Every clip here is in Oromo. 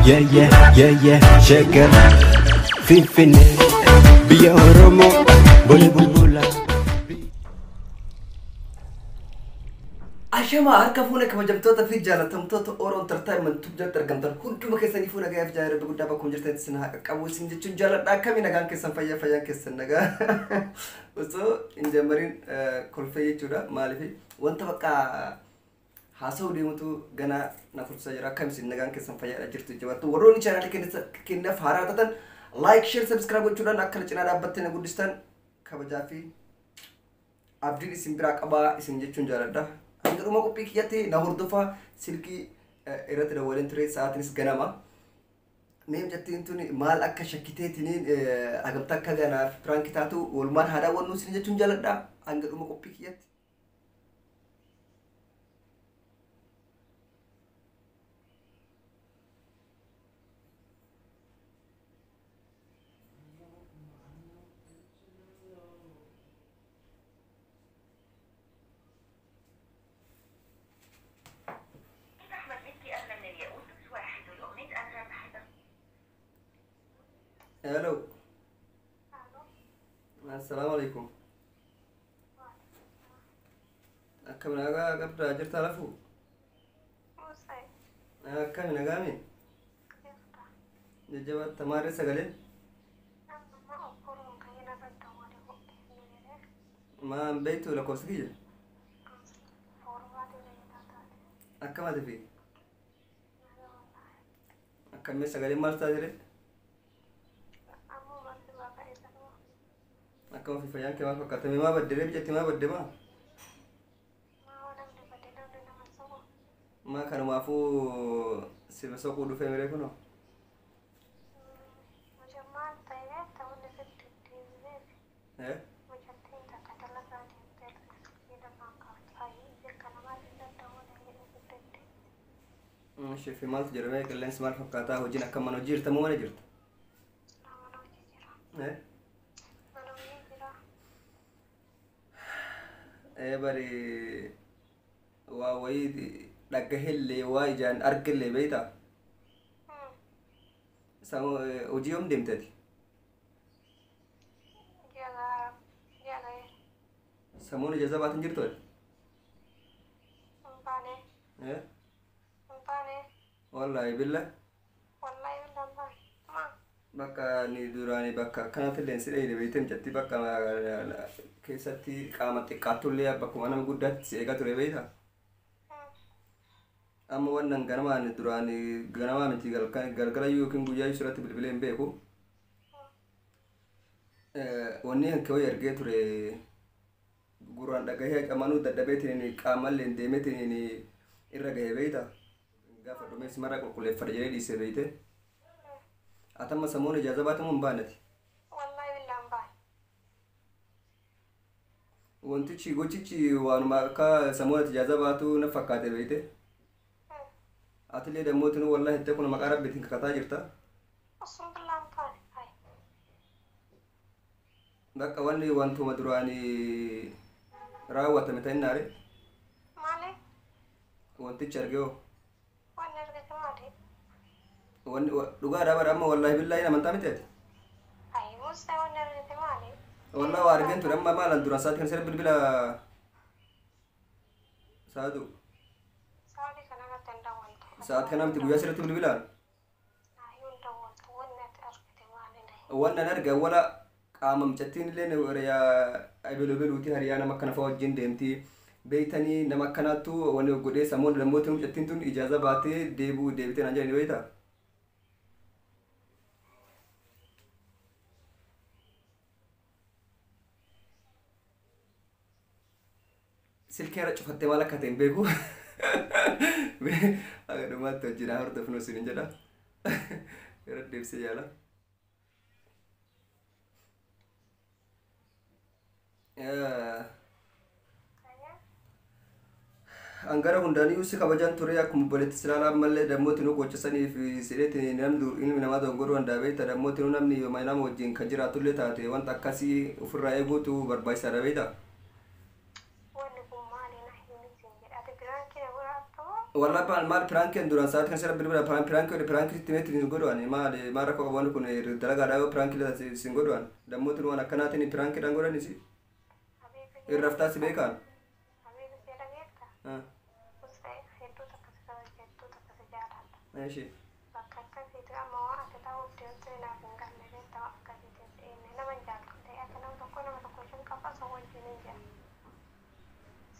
yeah, shaker, fifine, biya oromo, bole bulbula. Ashama harka fuuna kama jamtoota fi jaalatamtoota Oroon Entertainment tubjatti argamtan hunduma keessanii fuuna gaaf jaaree guddaa bakka jirtan sin haqa qabu sin jechuun jaaladha akkami nagaan keessan fayyaan keessan nagaa osoo hin jammarin kolfee jechuudha maaliif wanta bakka haasa'u deemutu gana na fursa jira akkami sin nagaan keessan fayyaadha jirtu jabaattu warroonni chaanaalii kennaaf haaraa taatan like share subscribe gochuudhaan akka cinaa dhaabbattee na guddistan kabajaa fi abdiin isin biraa qabaa isin jechuun jaaladha. Angga rumah kopi kiyati na hordofa silki irratti dawalin ture saatinis ganama meem jattiin tun maal akka shakkiteetiniin agamta akka ganaaf prank taatu walumaan haadha wannu sin jechuun jaaladha angga rumah kopi kiyati Hello. Assalamualaikum. Akkam nagaa qabda jirta lafu? Akkam nagaa min? Jajjabaat tamaaree sagaleen? Maan beektu lakkoofsa kiyya? Akkam ati fi? Akkamii sagaleen maal taatire? Akkam fi fayyaan kee maal fakkaata? Maa baddee bijatti maa baddee maa? Maa kanumaafuu sirba soquu dhufee miree kunoo? Sheefi maaltu jedhamee qilleensi maal fakkaataa hojiin akka mana hojii jirta moo mana jirta? Bari waa wayii dhaggahellee waa ijaan argellee beeyta? Hojii yoom deemteeti? Samuun ijaaza baatin jirtu? Wallahi billah? Bakka ni duraanii bakka akkanatti illee si dheeyde beeyte mijatti bakka keessatti qaama xiqqaattullee bakkuma nama guddaatti si eegaa ture beeyta? Amma wannan ganamaan duraanii ganamaa miti galgalayyuu yookiin guyyaayyuu sirratti bilbilee hin beeku. Wanni hanke wayii argee ture gurraan dhagahee qamanuu dadhabeetiin qaamallee deemeetiin irra gahee beeyta? Gaafa dhumees mara qulqulleeffadha jedhee dhiisee beeyte? Atamma samuun ijaaza baatamu hin baanati? Wallahi billaan baan. Wantichi gochichi waanuma akka samuun ijaaza baatu na fakkaate beeyte? Atillee dammootiin wallahi itti kun maqaa rabbiitiin kakataa jirta? Osoo billaan baan. Bakka wanni wantuma duraanii raawwatame ta'in naare? Maali? Wantichi argee hoo? Wanni argate maali? Wanni dhugaadhaa bara amma wallahi billahi amantaa miteeti? Musa wanni argate maali? Wallahi waa argeen ture amma maalan duraan saati kan sirra bilbila saatu? Saati kana natti hin dawwaltu. Saati kana miti guyyaa sirratti bilbilaan? Hin dawwaltu wanni ati argate maali? Wannan arga wala qaama micattiin illee wariyaa beeluuti hariyaa nama akkana fa'aa wajjin deemti beeytanii nama akkanaattu wanni godhee samuun namoota micattiin tun ijaaza baatee deebitee naan jedhani beeyta? Silkee irra cufattee maal akka ta'e hin beeku? Akka dhumaatti wajjin haa hordofnu isin jedha. Irra deebisee yaala. Angara hundaaniyyuu si kabajaan ture akkuma obboleetti silaalaa ammallee dammooti nu qochasanii fi sidheetti ilmi namaa dogongoruu danda'a beekta dammooti nu namni nama wajjin kan jiraatullee taate wanta akkasii ofirraa eeguutu barbaachisaadha beekta. Wanni kun maali na hin jedhate biraan kee biraatoo? والله مال برانك اندوران ساعات كان سير بالبلا برانك ولا برانك تيمت نقولوان ما ركوا قبل كون دلقا داو برانك لا سينقولوان دموت وانا كناتني برانك دانقولان نسي حبيبي الرفتاس بيكان حبيبي سيدا جيتا اه بص هيدو تكسر جدو تكسر جارات ماشي بكاكا فيديو أما وقت تاو تيوتو نافن قال لي تاو أكادي تسئين لما جال كنت أكنا وتكون وتكوشن كفا سوى جنينجا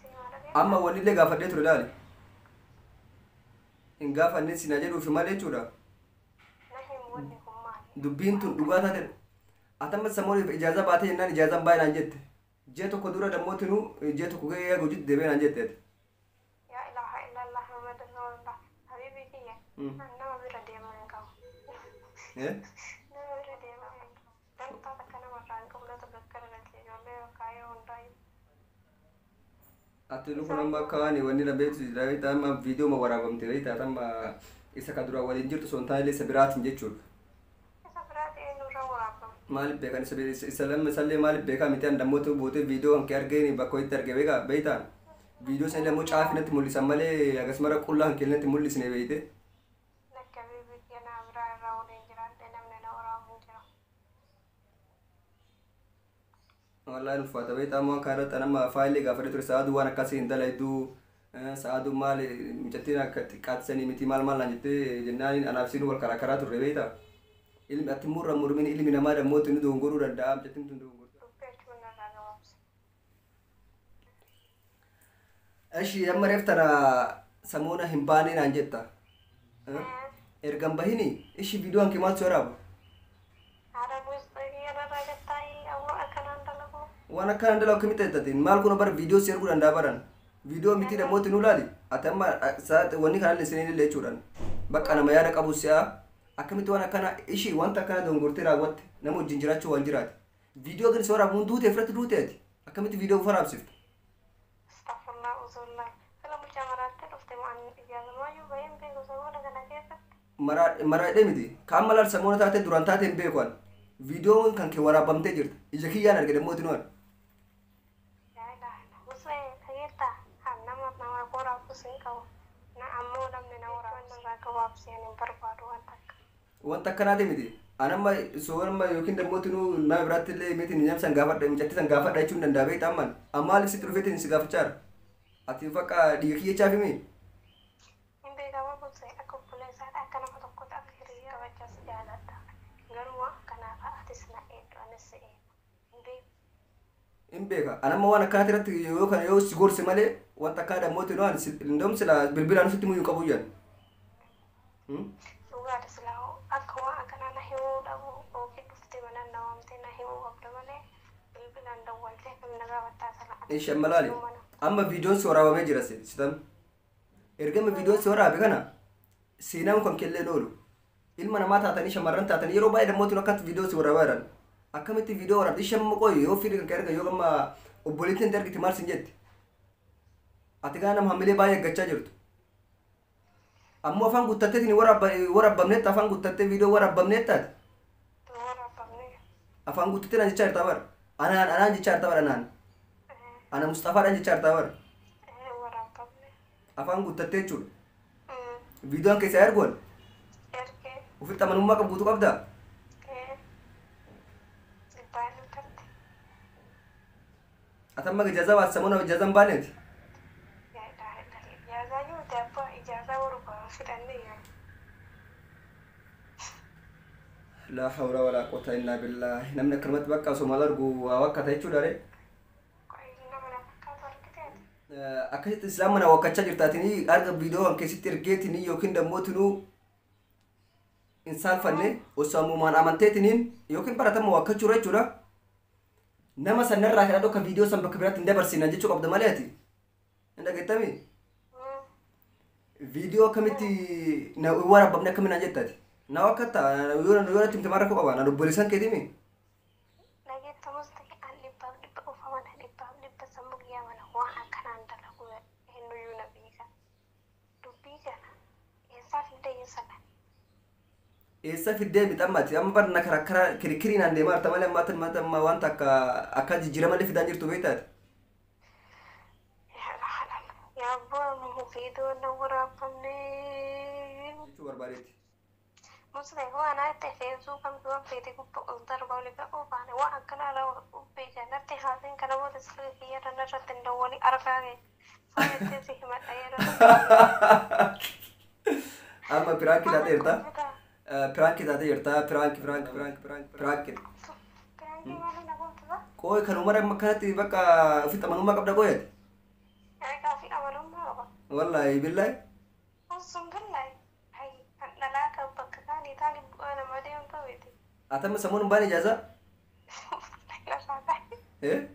سيما رجع اما ولي اللي غافدت ردالي in gaafanne sina jedhu fi malee jechuudha نحن مولي كمان dubbiin tun dhugaa taate atamma samoon ijaaza baate jennaan ijaazan baay'ee naan jette jee tokko dura dammootinu jee tokko gahee gujitti deebee naan jette يا إله إلا الله محمد رسول الله حبيبي كي أنا ما بيرد يا مانكاو أنا بيرد يا مانكاو dan tata kana marranka udah tegakkar nanti jolle kaya undai ati lu kun amma kaani wanni na beetu jiraawii amma viidiyoo ma waraabamte wayita amma isa ka dura waliin jirtu son taalee isa biraatiin jechuudha isa berarti nurra warabam maaliif beekan isa lamma sallee maaliif beekaa miti an dammoota bootee viidiyoo kan kee argeeni bakka itti arge beeytaan viidiyoo san lammoo caafinatti mul'isan malee agasmara qullaa kan keellatti mul'isne beeyte nakka bibi yana bira irra waliin jiraadhe namni na waraabuun jira wallahi ulfaata beeytaa ammoo kan irratti anamma faayilii gaafadhe ture sa'aaduu waan akkasii hin dalayduu sa'aaduu maal mucattiin akka xiqqaatisanii miti maal naan jettee jennaaniin anaaf siin wal karaa turre beeytaa ilmi ati murra murmin ilmi namaa dammooti inni dogongoruu danda'a mucattiin tun dogongoruu dubbii jechuun narraa gabaabsa Ashi amma reeftana samuuna hin baanee naan jetta ergan bahini ishi viidiyoon kee maaltu waraabu haadha buustee yanarraa gattaa'ii awwa akkanaan dalagu waan akkanaan dalagu akkamitti jettatiin maal kun bara viidiyoo si erguu danda'a baran viidiyoo miti dammooti nu laali ati amma wanni kanallee isinii illee jechuudhaan bakka nama yaada qabu si'a akkamitti waan akkana ishi wanta akkana dongortee raawwatte nama wajjin jiraachuu waan jiraate viidiyoo gadi si waraabuun duutee fudhatti duutee ati akkamitti viidiyoo waraabsifte astagfirullah uzullaa fila mucaa maraatte dhufte maan ijaazamaa bahin beeku samuuna kana keessatti maraadhee miti kaan malaal samuuna taate duraan taate hin beekuan viidiyoon kan kee waraabamtee jirta ija kiyyaan arge dammooti nuwan yaa ilaaha busee tageetta nama waraabu sin qabu na ammoo namni na waraabu narraa gabaabseen hin barbaadu waan takka wanta akkanaati miti anamma soorama yookiin dammooti nu nama biraatti illee miti ni nyamsan gaafadha mucatti san gaafadha jechuun danda'a beekta amman ammaaliif sitti dhufeetiin si gaafachaara ati fakka dhiiga kiyyachaaf himi hin beekama busee akka obboleessaadha akka nama tokkotti akka hiriyaa kabajaas jaaladha garuu kanaaf atis na eeddu anis si eeddu hin beeku hin beeka anamma waan akkanaati irratti yoo si gorse malee wanta akkaa dammooti nu an indoom sila bilbilaan sitti muyyuu qabu jan dhugaadha silaa akka waan akkanaa na himuu dhabu yookiin dhuftee mana na waamtee na himuu qabda malee bilbilaan dawwaltee namni gaafattaa sana ishi amma laali amma viidiyoon si waraabamee jira sitam ergama viidiyoon si waraabe kana seenaan kan kellee loolu ilma namaa taatanii shamarran taatanii yeroo baay'ee dammooti akkatti viidiyoo si waraabaa jiran akkamitti viidiyoo waraabde ishee amma qoy yoo fiiri kan erga yoo gamma obboleettiin ergiti maal sin jetti ati gaa nama hamilee baay'ee eeggachaa jirtu ammoo afaan guuttatteetiin waraabamneetta afaan guuttattee viidiyoo waraabamneettaati waraabamne afaan guuttattee naan jechaa jirtaa bara anaan jechaa jirtaa bara ana Mustafaadhaan jechaa jirtaa bara waraabamne afaan guuttattee jechuudha viidiyoon keessaa ergoon ergee ofitti amanummaa qabguutu qabdaa dhibbaan hin tatte atamma ijaazaa baate samuuna ijaazaan baaneeti yaa ilaaha illallah ijaazaa yoo ta'e ijaazaa warubaa fidhannee yaa laa hawla walaa quwwata illaa billaah namni akkanumatti bakka osoo maal argu waa wakkata jechuudha re nama na fakkaatu argiteeti akkasitti islaam mana wakkachaa jirtaatinii arga viidiyoo kan keessatti ergeetinii yookiin dammootinuu hin saalfanne osoo ammumaan amanteetiniin yookiin baratama wakkachuudha jechuudha nama sanarraa kan akka viidiyoo san bakka biraatti hin dabarsinan jechuu qabda malee ati hin dhageettami viidiyoo akkamitti na waraabamne akkaminaan jettaati na wakkata yoo natti himte maal rakkoo qaba na obboleessan keetimi dhageettamus ta'e an dhibbaaf dhibba ufamana dhibbaaf dhibba sammuu guyyaa mana waan akkanaan dalagu hennuyyuu na beeka dubbii kana eessaa fidee eessadha eessa fiddee mixammati amma barna karakara kirikiriinaan deemaa arta malee amma wanta akka jijjiiramallee fidaan jirtu beektaati yaa abbaa mufii Videon warabame. Itu barbareeti. Muslim هو أنا تفيزو كم يوم بيتي كبر قولي بقى وأنا كنا لو بيجي نرتي هذين كنا بود السلفية نرجع تندولي أركاني فايتة زي ما تيرا أما برانكي ده يرتا برانكي ده يرتا برانكي كوي كانوا مرة مكانتي بقى في تمانو ما قبل قوي يعني كان في أمانو ما والله بالله أقسم بالله هاي أنا لا كبك ثاني أنا ما ديم قويتي أتم سمون باني إجازة لا صحيح إيه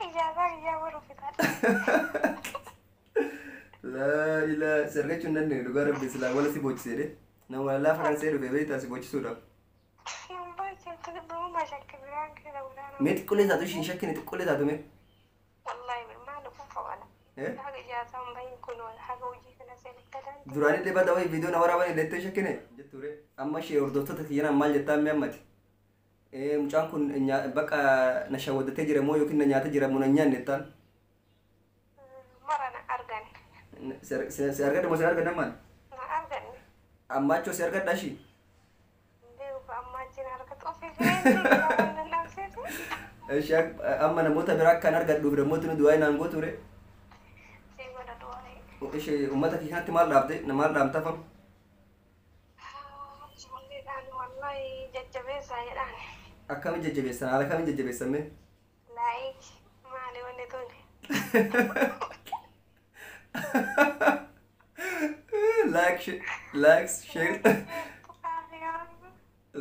إجازة ورفضت لا إله سرقة جنن لقارب بسلا ولا سيبوش سيره نو لا فرنسا سيره في بيت سيبوش سودا ميت كل ذا دوشين شكل نت كل ذا دومي والله ما نفهم فوالا إيه حاجة إجازة ما يكون ولا حاجة وجيه كنا سنكتدان durani le bada way video na wara bani lette shakine jetture amma she ordota takiyana mal jetta memati mucaan kun baka na shawadate jira mo yokin na nyaata jira mun nyan netan marana argan se arga mo se arga naman na argan amma cho se arga dashi ndeu ba amma jina arga to fi na nafsete shak amma na mota birak kan arga dubre motunu duay nan goture إيش أمتك كانت مال لابد نمال لام تفهم والله ججبه سايران أكمل ججبه سنة على كم ججبه سمي لايك ما عليه ونتوني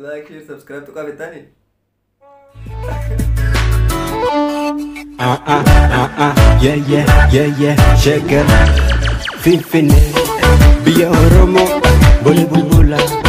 لايك شير سبسكرايب تقابل الثاني yeah شكل في بيا رومو بولي بولا